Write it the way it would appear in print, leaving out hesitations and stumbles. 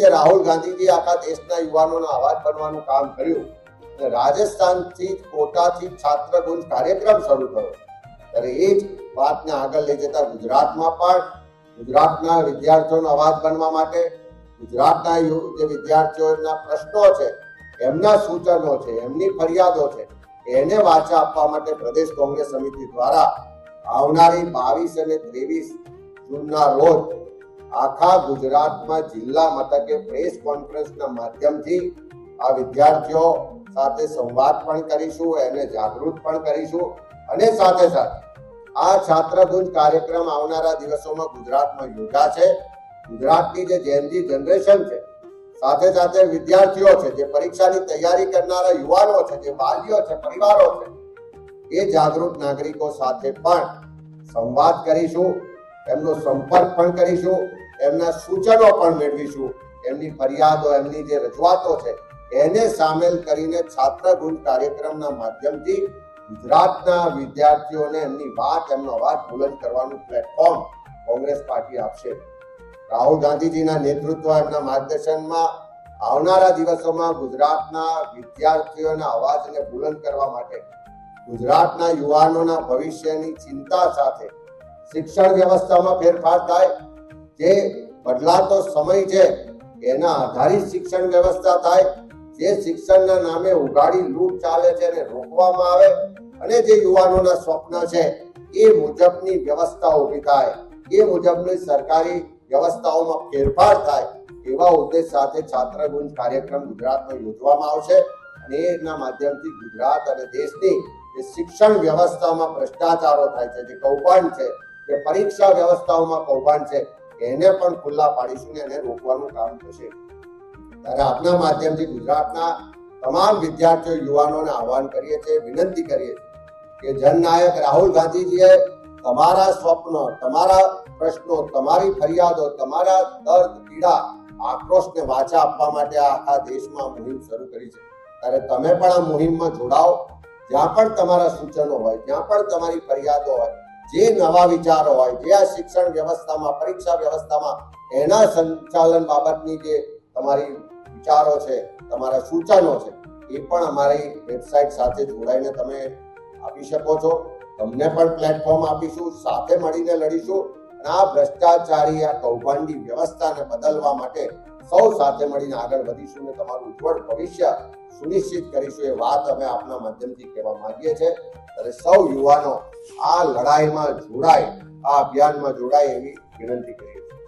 રીતે રાહુલ ગાંધીજી આખા દેશના યુવાનોનો અવાજ બનવાનું કામ કર્યું અને રાજસ્થાનથી કોટાથી છાત્રગુંજ કાર્યક્રમ શરૂ થયો, ત્યારે એ જ વાતને આગળ લઈ જતા ગુજરાતમાં પણ ગુજરાતના વિદ્યાર્થીઓનો અવાજ બનવા માટે, ગુજરાતના જે વિદ્યાર્થીઓના પ્રશ્નો છે, એમના સૂચનો છે, એમની ફરિયાદો છે, એને વાચા આપવા માટે પ્રદેશ કોંગ્રેસ સમિતિ દ્વારા આવનારી 22 અને 23 જૂનના રોજ આખા ગુજરાતમાં જિલ્લા મથકે પ્રેસ કોન્ફરન્સના માધ્યમથી આ વિદ્યાર્થીઓ સાથે સંવાદ પણ કરીશું, એને જાગૃત પણ કરીશું અને સાથે સાથે આ છાત્રગુંજ કાર્યક્રમ આવનારા દિવસોમાં ગુજરાતમાં યોજાશે. ગુજરાતની જે જેનજી જનરેશન છે, સાથે સાથે વિદ્યાર્થીઓ છે, જે પરીક્ષાની તૈયારી કરનારા યુવાનો છે, જે વાલીઓ છે, પરિવારો છે, એ જાગૃત નાગરિકો સાથે પણ સંવાદ કરીશું, એમનો સંપર્ક પણ કરીશું, એમના સૂચનો પણ મેળવીશું, એમની ફરિયાદો, એમની જે રજૂઆતો છે એને સામેલ કરીને છાત્રગુંજ કાર્યક્રમના માધ્યમથી ગુજરાતના વિદ્યાર્થીઓને એમની વાત, એમનો અવાજ બુલંદ કરવાનું પ્લેટફોર્મ કોંગ્રેસ પાર્ટી આપશે. રાહુલ ગાંધીજીના નેતૃત્વ, એમના માર્ગદર્શનમાં આવનારા દિવસોમાં ગુજરાતના વિદ્યાર્થીઓના અવાજને બુલંદ કરવા માટે, ગુજરાતના યુવાનોના ભવિષ્યની ચિંતા સાથે શિક્ષણ વ્યવસ્થામાં ફેરફાર થાય, જે બદલાતો સમય છે એના આધારિત શિક્ષણ વ્યવસ્થા થાય, જે શિક્ષણના નામે ઉઘાડી લૂંટ ચાલે છે એને રોકવામાં આવે અને જે યુવાનોના સ્વપ્ન છે એ મુજબની વ્યવસ્થા ઊભી થાય, એ મુજબની સરકારી વ્યવસ્થાઓમાં ફેરફાર થાય, એવા ઉદ્દેશ સાથે છાત્રગુંજ કાર્યક્રમ ગુજરાતમાં યોજવામાં આવશે અને એના માધ્યમથી ગુજરાત અને દેશની જે શિક્ષણ વ્યવસ્થામાં ભ્રષ્ટાચારો થાય છે, જે કૌભાંડ છે, જે પરીક્ષા વ્યવસ્થાઓમાં કૌભાંડ છે, એને પણ ખુલ્લા પાડીશું ને એને રોકવાનું કામ થશે. ત્યારે આપના માધ્યમથી ગુજરાતના તમામ વિદ્યાર્થીઓ, યુવાનોને આહવાન કરીએ છીએ, વિનંતી કરીએ છીએ કે જનનાયક રાહુલ ગાંધીજીએ તમારા સ્વપ્નો, તમારા પ્રશ્નો, તમારી ફરિયાદો, તમારા દર્દ, પીડા, આક્રોશને વાચા આપવા માટે આખા દેશમાં મુહિમ શરૂ કરી છે. ત્યારે તમે પણ આ મુહિમમાં જોડાઓ. જ્યાં પણ તમારા સૂચનો હોય, જ્યાં પણ તમારી ફરિયાદો હોય, જે નવા વિચારો હોય, જે આ શિક્ષણ વ્યવસ્થામાં, પરીક્ષા વ્યવસ્થામાં એના સંચાલન બાબતની જે તમારી વિચારો છે, તમારા સૂચનો છે, એ પણ અમારી વેબસાઇટ સાથે જોડાઈને તમે આપી શકો છો. તમને પણ પ્લેટફોર્મ આપીશું, સાથે મળીને લડીશું અને આ ભ્રષ્ટાચારી, આ કૌભાંડી વ્યવસ્થાને બદલવા માટે સૌ સાથે મળીને આગળ વધીશું અને તમારું ઉજ્જવળ ભવિષ્ય સુનિશ્ચિત કરીશું. એ વાત અમે આપના માધ્યમથી કહેવા માંગીએ છીએ. ત્યારે સૌ યુવાનો આ લડાઈમાં જોડાય, આ અભિયાનમાં જોડાય એવી વિનંતી કરીએ છીએ.